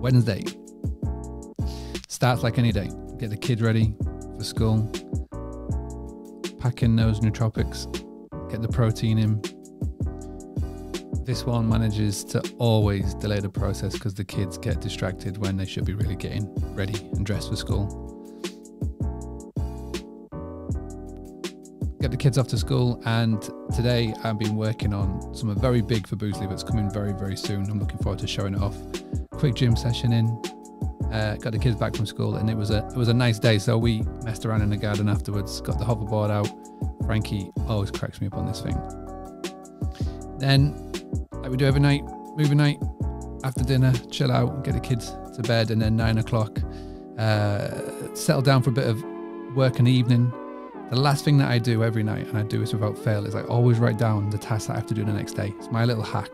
Wednesday. Starts like any day. Get the kids ready for school. Pack in those nootropics. Get the protein in. This one manages to always delay the process because the kids get distracted when they should be really getting ready and dressed for school. Get the kids off to school, and today I've been working on something very big for Boostly that's coming very, very soon. I'm looking forward to showing it off. Quick gym session in, got the kids back from school, and it was a nice day. So we messed around in the garden afterwards, got the hoverboard out. Frankie always cracks me up on this thing. Then, like we do every night, movie night, after dinner, chill out, get the kids to bed, and then 9 o'clock, settle down for a bit of work in the evening. The last thing that I do every night, and I do this without fail, is I always write down the tasks that I have to do the next day. It's my little hack.